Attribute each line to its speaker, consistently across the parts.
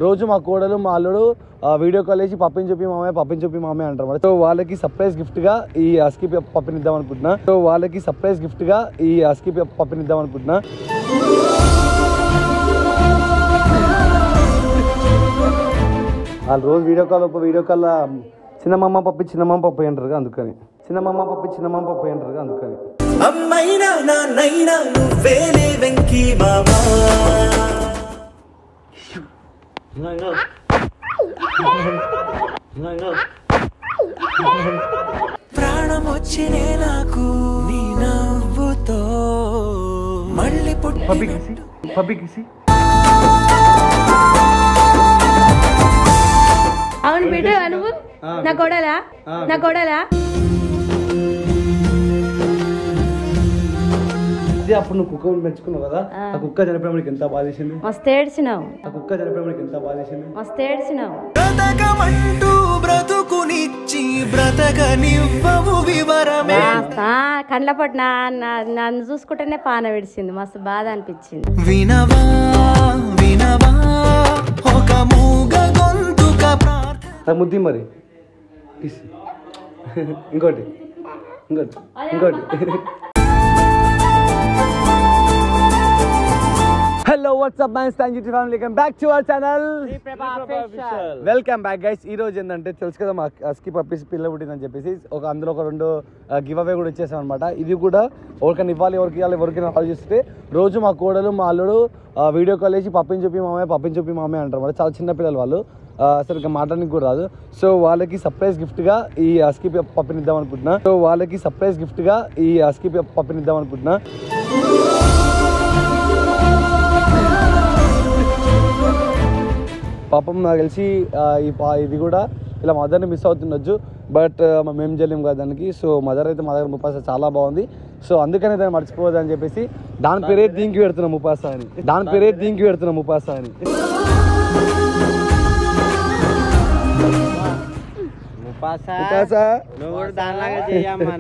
Speaker 1: రోజు మా కోడలు మా అల్లుడు వీడియో కాల్ చేసి పప్పిని చూపి మామే అంటారు. సో వాళ్ళకి సర్ప్రైజ్ గిఫ్ట్ గా ఈ హస్కీ పప్పిని ఇద్దాం అనుకుంటున్నా. వాళ్ళు రోజు వీడియో కాల్ చిన్నమ్మ పప్పి అంటారు అందుకని
Speaker 2: అమ్మైనా నాన్నైనా నువ్వేలే వెంకీ మామా. ప్రాణం వచ్చినే నాకు నీ నవ్వుతో మళ్ళీ
Speaker 1: పప్పి
Speaker 3: అవును బిడ్డ నువ్వు నా కోడలా
Speaker 1: అప్పుడు నువ్వు కుక్క పెంచుకున్నావు కదా, ఆ కుక్క చనిపోయినప్పుడు ఎంత బాధ చేసింది.
Speaker 3: మస్తు ఏడ్చినావు.
Speaker 2: బ్రతకమంటూ బ్రతుకునిచ్చి బ్రతకనివ్వవు వివరమే.
Speaker 3: కండ్ల పట్టు నన్ను చూసుకుంటేనే పాన విడిచింది, మస్తు బాధ అనిపించింది.
Speaker 2: వినవా ఒక మూగ గొంతుక ప్రార్థన.
Speaker 1: ముద్ది మరి ఇంకోటి hello what's up man's family back to our channel. Welcome back guys. ఈ రోజు ఏంటంటే తెలుసు కదా మా హస్కీ పప్పీస్ పిల్ల పుట్టిందని చెప్పేసి అందులో ఒక 2 గివ్ అవే కూడా ఇచ్చేసాం అనమాట. ఇది కూడా ఎవరికైనా ఇవ్వాలి ఎవరికైనా ఆలోచిస్తే రోజు మా కోడలు మా అల్లుడు వీడియో కాల్ చేసి పప్పిని చూపి మామే అంటారు అనమాట. చాలా చిన్న పిల్లలు వాళ్ళు, సరిగ్గా మాట్లాడడానికి కూడా రాదు. సో వాళ్ళకి సర్ప్రైజ్ గిఫ్ట్ గా ఈ హస్కీ పప్పిని ఇద్దాం అనుకుంటున్నా. పాపం నాకు తెలిసి ఇది కూడా ఇలా మదర్ని మిస్ అవుతుండొచ్చు, బట్ మేము చేయలేము కదా దానికి. సో మదర్ అయితే మా దగ్గర ముపాస చాలా బాగుంది. సో అందుకనే దాన్ని మర్చిపోవద్దు అని చెప్పేసి దాని పేరే దీనికి పెడుతున్నాం ముపాస అని.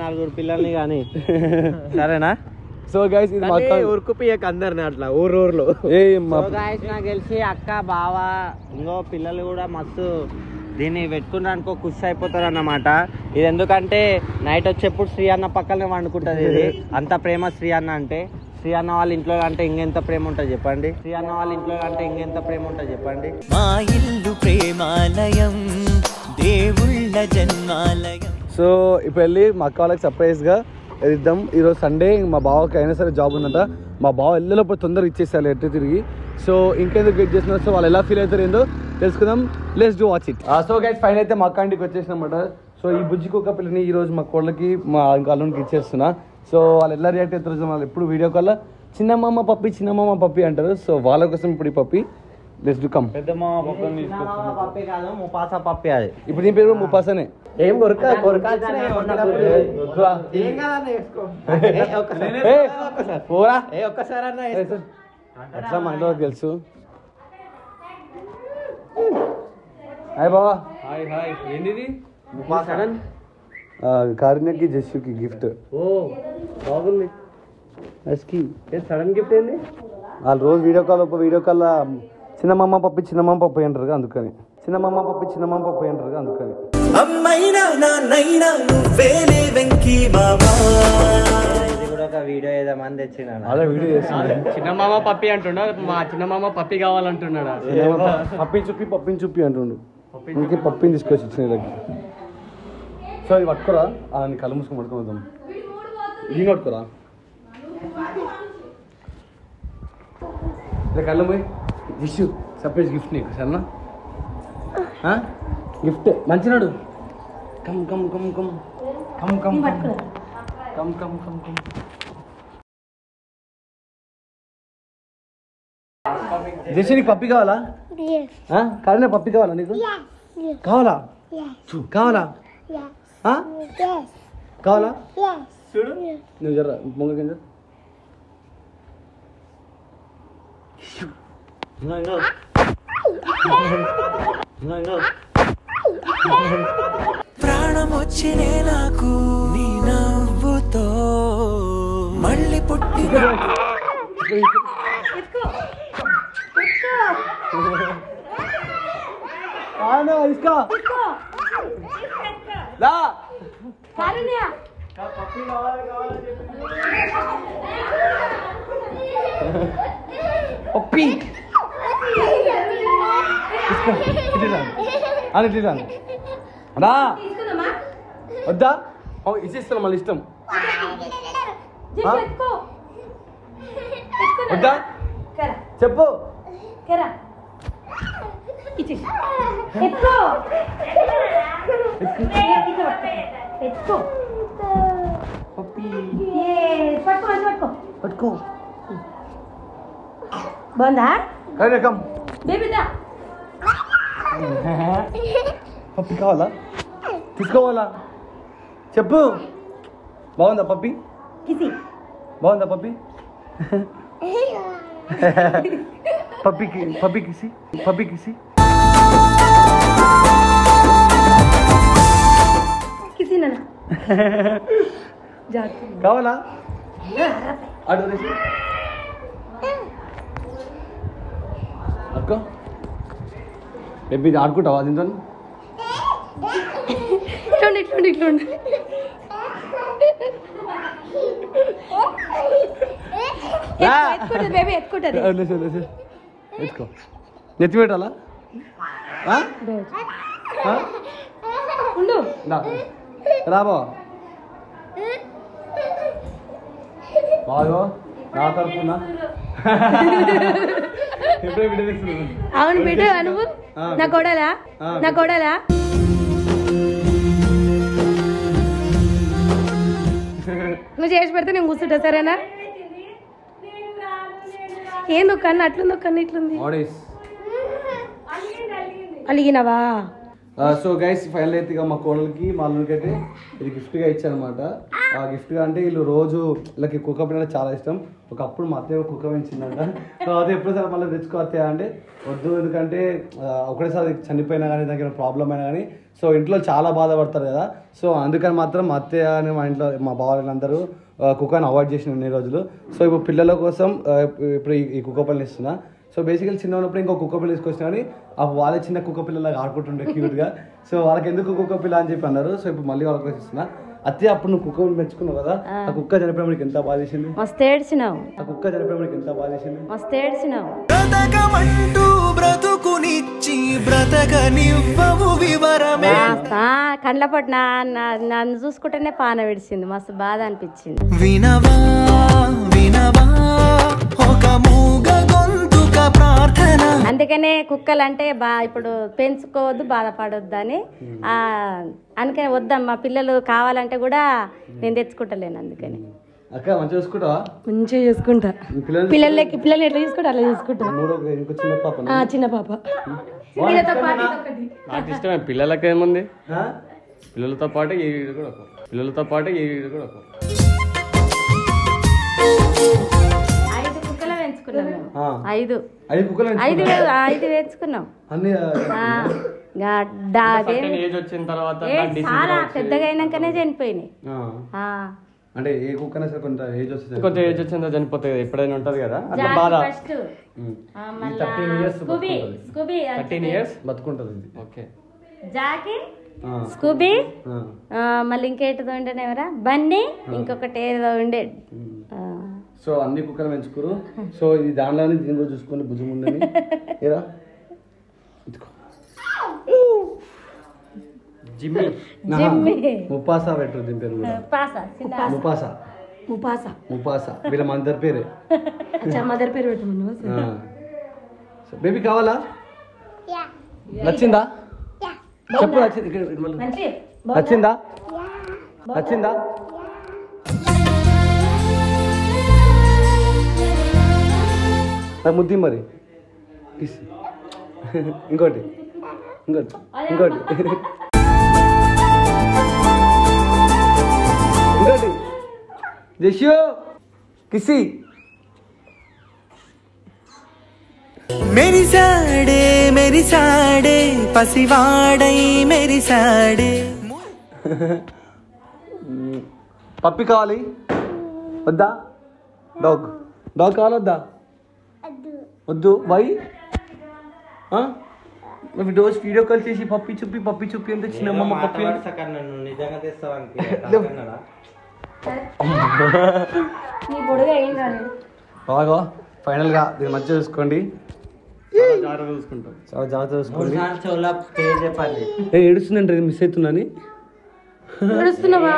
Speaker 4: నలుగురు పిల్లల్ని కానీ సరేనా.
Speaker 1: సో గైస్ ఇది
Speaker 4: ఊరుకుపియక అందరిని అట్లా ఊర్లో నాకు తెలిసి అక్క బావ ఇంకో పిల్లలు కూడా మస్తు దీన్ని పెట్టుకుని అనుకో ఖుషి అయిపోతారు అన్నమాట. ఇది ఎందుకంటే నైట్ వచ్చేప్పుడు శ్రీ అన్న పక్కనే వండుకుంటది. ఇది అంత ప్రేమ శ్రీ అన్న అంటే. శ్రీ అన్న వాళ్ళ ఇంట్లో అంటే ఇంకెంత ప్రేమ ఉంటుంది చెప్పండి.
Speaker 2: మా ఇల్లు ప్రేమాలయం దేవుళ్ళ జన్మాలయం.
Speaker 1: సో ఇప్పుడు వెళ్ళి మా అక్క వాళ్ళకి సర్ప్రైజ్గా ఇద్దాం. ఈరోజు సండే, మా బావకి అయినా సరే జాబ్ ఉందంట. మా బావ వెళ్ళేటప్పుడు తొందరగా ఇచ్చేసారు ఎట్టు తిరిగి. సో ఇంకెందుకు వెయిట్ చేస్తున్నారు, సో వాళ్ళు ఎలా ఫీల్ అవుతారు ఏందో తెలుసుకుందాం. Let's do watch it. So guys final అయితే మా అక్క ఇంటికి వచ్చేసినమాట. సో ఈ బుజ్జి కుక్క పిల్లని ఈరోజు మా కోళ్ళకి మా అల్లునికి ఇచ్చేస్తున్నా. సో వాళ్ళు ఎలా రియాక్ట్ అవుతారు, వాళ్ళు ఎప్పుడు వీడియో కాల్ చిన్నమ్మ పప్పి అంటారు. సో వాళ్ళ కోసం ఇప్పుడు ఈ పప్పి లెట్స్ డూ కమ్.
Speaker 4: పప్పి కాదు ముపాసా పప్పి. అది
Speaker 1: ఇప్పుడు దీని పేరు ముపాసనే.
Speaker 4: ఏం
Speaker 1: ఎట్లా మా ఇంట్లో తెలుసు. హాయ్ బావా.
Speaker 4: ఏంటిది
Speaker 1: కారుణ్యకి జస్సుకి గిఫ్ట్.
Speaker 4: బాగుంది. సడన్ గిఫ్ట్ ఏంది?
Speaker 1: వాళ్ళు రోజు వీడియో కాల్ చిన్నమ్మ పప్పి అంటారు అందుకని
Speaker 2: అమ్మైనా నాన్నైనా నువ్వేలే వెంకీ మామా.
Speaker 4: ఇది కూడా ఒక వీడియో ఏదో మంది తెచ్చిన
Speaker 1: అలా వీడియో చేస్తున్నాడు.
Speaker 5: చిన్నమామ పప్పి అంటున్నాడు, మా చిన్నమామ పప్పి కావాలంటున్నాడు.
Speaker 1: పప్పిని చూపి అంటుండు. ఇంకే పప్పిని తీసుకొచ్చి ఇచ్చిన వీళ్ళకి. సో ఇది పట్టుకోరా, నీ కళ్ళు మూసుకొని పట్టుకోవద్దాం. దీన్ని పట్టుకోరా, కళ్ళు పోయి జిష్యూ సర్ప్రైజ్ గిఫ్ట్ నీకు సరేనా. గిఫ్ట్ మంచినాడు. కమ్ జెస్సీ నీకు పప్పి కావాలా? కారణే పప్పి కావాలా నీకు? కావాలా? చూడు నువ్వు జర మొంగ కింద
Speaker 2: ప్రాణం వచ్చినే నాకు నీ నవ్వుతో మళ్ళీ పుట్టి
Speaker 1: इसका ला పప్పి రా వద్దా ఇచ్చేస్తాను మళ్ళీ ఇష్టం వద్దా చెప్పు పట్టుకో
Speaker 3: బాగుందా
Speaker 1: కానీ కమ్
Speaker 3: బేబీ దా
Speaker 1: పప్పి కావాలా తీసుకోవాలా చెప్పు బాగుందా పప్పి
Speaker 3: కిసి
Speaker 1: బాగుందా పప్పి పప్పి కిసి
Speaker 3: కిసి నాన్న జాగ్రత్త
Speaker 1: కావాలా అడు అక్క బేబీ ఇది ఆడుకుంటావా దీంతో
Speaker 3: ఇట్లుండి బేబీ ఎత్తుకుంటది
Speaker 1: ఎత్తుకో నెత్తి పెట్టాలా
Speaker 3: ఉండు
Speaker 1: రాబో బాగో నా తరఫున ఎప్పుడే బిడ్డ తెస్తున్నాను
Speaker 3: అవును బిడ్డ నువ్వు నా కొడలా నువ్వు చేసి పెడితే నేను కూర్చుంటా సరేనా ఏందో కన్ను అట్లుందో కన్ను ఇట్లుంది అలిగినవా
Speaker 1: సో గైస్ ఫైనల్ అయితే ఇక మా కోడలికి మా అల్లుడికి అయితే ఇది గిఫ్ట్గా ఇచ్చానమాట ఆ గిఫ్ట్గా అంటే వీళ్ళు రోజు వీళ్ళకి కుక్క పిల్లలు చాలా ఇష్టం ఒకప్పుడు మా అత్తయ్య కుక్క పెంచిందంట తర్వాత ఎప్పుడోసారి మళ్ళీ తెచ్చుకో అత్తయ్య అంటే వద్దు ఎందుకంటే ఒకటేసారి చనిపోయినా కానీ దానికి ప్రాబ్లం అయినా కానీ సో ఇంట్లో చాలా బాధపడతారు కదా సో అందుకని మాత్రం మా అత్తయ్య అని మా ఇంట్లో మా బావలందరూ కుక్కని అవాయిడ్ చేసిన ఇన్ని రోజులు సో ఇప్పుడు పిల్లల కోసం ఇప్పుడు ఈ కుక్క పిల్లని ఇస్తున్నా సో బేసికల్ చిన్న ఉన్నప్పుడు ఇంకో కుక్క పిల్ల తీసుకొచ్చినా కానీ వాళ్ళే చిన్న కుక్క పిల్లలాగా ఆడుకుంటుండే క్యూట్గా సో వాళ్ళకి ఎందుకు కుక్క పిల్ల అని చెప్పి అన్నారు సో ఇప్పుడు మళ్ళీ వాళ్ళకి ఇస్తున్నా అత్తే అప్పుడు నువ్వు కుక్క పెంచుకున్నావు కదా ఆ కుక్క చనిపోయినప్పుడు ఎంత బాధ చేసింది
Speaker 3: మస్తు ఏడ్చినావు
Speaker 1: ఆ కుక్క చనిపోయినప్పుడు ఎంత బాధ చేసింది
Speaker 3: మస్తు ఏడ్చినావు
Speaker 2: బ్రతకమంటూ బ్రతుకునిచ్చి బ్రతకనివ్వవు వివరమే
Speaker 3: కండ్ల పట్టు నన్ను చూసుకుంటేనే పాన విడిచింది మస్తు బాధ అనిపించింది
Speaker 2: వినవా ఒక మూగ గొంతుక ప్రార్థన
Speaker 3: అందుకనే కుక్కలు అంటే ఇప్పుడు పెంచుకోవద్దు బాధపడొద్దు అని అందుకని వద్దమ్మా పిల్లలు కావాలంటే కూడా నేను తెచ్చుకుంటలేను అందుకని
Speaker 1: అక్క మంచిగా చూసుకుంటావా
Speaker 3: మంచిగా చూసుకుంటా పిల్లల్ని ఎట్లా చూసుకుంటా అలా చూసుకుంటా
Speaker 1: ఇంకో చిన్న పాప
Speaker 3: చిన్న పాప
Speaker 5: నాకు ఇష్టమే పిల్లలకి ఏముంది పిల్లలతో పాటు ఈ కూడా ఒక
Speaker 3: 5 కుక్కలు పెంచుకున్నాం మేము. 5 పెంచుకున్నాం
Speaker 5: ఏజ్ వచ్చిన తర్వాత
Speaker 3: చాలా పెద్దగా అయినాకనే చనిపోయినాయి
Speaker 1: అంటే ఏ కుక్కనే సరే కొంత ఏజ్ వస్తుంది
Speaker 5: కొంచెం ఏజ్ వచ్చిందో చనిపోతుంది కదా ఎప్పుడైనా ఉంటది కదా అట్లా బాధ 13 years
Speaker 1: బతుకుంటది ఇది
Speaker 5: ఓకే
Speaker 3: జాకి స్కూబీ మళ్ళీ ఇంకేటిదో ఉండేనేవరా బన్నీ ఇంకొకటి ఏదో ఉండే
Speaker 1: సో అన్ని కుక్కలు పెంచుకోరు సో ఇది దానిలోనే దీని కూడా చూసుకొని భుజం ఉందని ఏరా
Speaker 5: జిమ్మి
Speaker 1: ముపాసా పెట్టరు దీని పేరు కూడా ముపాసా వీళ్ళ మదర్ పేరే
Speaker 3: మదర్ పేరు పెట్టమను
Speaker 1: బేబీ కావాలా నచ్చిందా చెప్పు నచ్చిందా ముద్ది మరి ఇంకోటి జషు కిసి
Speaker 2: మెరిసాడే పసివాడై మెరిసాడే
Speaker 1: పప్పి కావాలి వద్దా డాగ్ కావాలి వద్దా వద్దు వై మేము రోజు వీడియో కాల్ చేసి పప్పి చూపి ఎంత చిన్నమ్మ పప్పి
Speaker 4: నన్ను నిజంగా తెస్తావా
Speaker 3: నీ పొడుగు ఏం రాలేదు.
Speaker 1: బాగా ఫైనల్గా దీని మధ్య చూసుకోండి,
Speaker 5: జాగ్రత్త చూసుకుంటాం.
Speaker 1: చాలా జాగ్రత్త చూసుకోండి.
Speaker 4: చెవుల పేరు చెప్పండి.
Speaker 1: ఏడుస్తుందంటే మిస్ అవుతున్నాని
Speaker 3: ఏడుస్తున్నావా?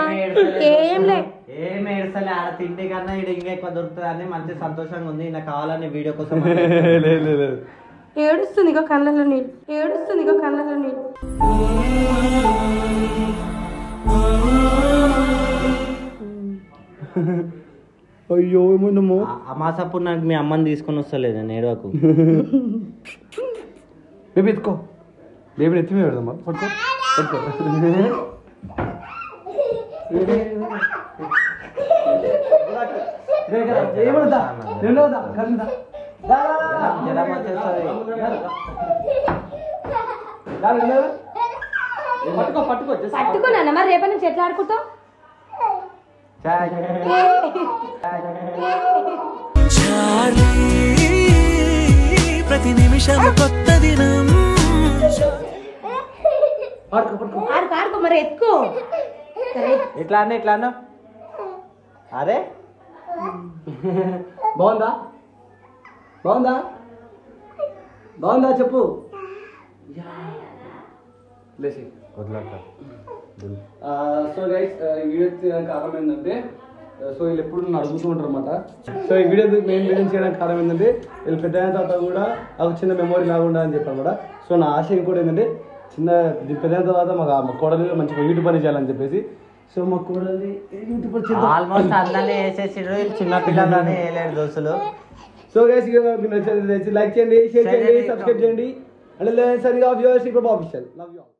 Speaker 3: ఏం లే,
Speaker 4: ఏం ఏడుస్తలే. ఆడ తిండి కన్నా ఇక్కడ ఇంకా ఎక్కువ దొరుకుతుంది అని మంచి సంతోషంగా ఉంది. నాకు కావాలని వీడియో కోసం
Speaker 1: లేదు
Speaker 3: ఏడుస్తుంది ఇగో కళ్ళలో నీళ్ళు.
Speaker 1: అయ్యో ఏమన్నామో
Speaker 4: అమాసప్పుడు నాకు మీ అమ్మని తీసుకొని వస్తలేదు నేడువకు.
Speaker 1: బేబీ ఎత్తుకో, బేబీని ఎత్తి మీద పెడదామా, పట్టుకో. ఏమన్నా
Speaker 4: జ్వరం వచ్చేస్తుంది.
Speaker 3: పట్టుకున్నా మరి రేపటి నుంచి ఎట్లా ఆడుకుంటావు?
Speaker 2: ప్రతి నిమిషం కొత్త దినం.
Speaker 3: ఆడుకో మరి ఎత్తుకో.
Speaker 4: ఇట్లా అన్న అరే
Speaker 1: బాగుందా చెప్పు. సో గైస్ ఈ వీడియో చేయడానికి కారణం ఏంటంటే, సో వీళ్ళు ఎప్పుడు నన్ను అడుగుతూ ఉంటారు అనమాట. సో ఈ వీడియో మెయిన్ చేయడానికి కారణం ఏంటంటే, వీళ్ళు పెద్ద అయిన తర్వాత కూడా ఒక చిన్న మెమొరీ లాగా ఉండాలని చెప్పాను అనమాట. సో నా ఆశ ఇంకోటి ఏంటంటే, పెద్ద అయిన తర్వాత మా కోడలు మంచిగా యూట్యూబ్ పని చేయాలని చెప్పేసి. సో మా కోడలి యూట్యూబ్
Speaker 4: ఆల్మోస్ట్ అందరినీ వేసేసిండ్రు. చిన్న పిల్లలని వేయలేరు దోస్తులు.
Speaker 1: సో గైస్ మీరు నచ్చితే లైక్ చేయండి, షేర్ చేయండి, సబ్స్క్రైబ్ చేయండి. అండ్ సరిగా of your secret official. Love you all.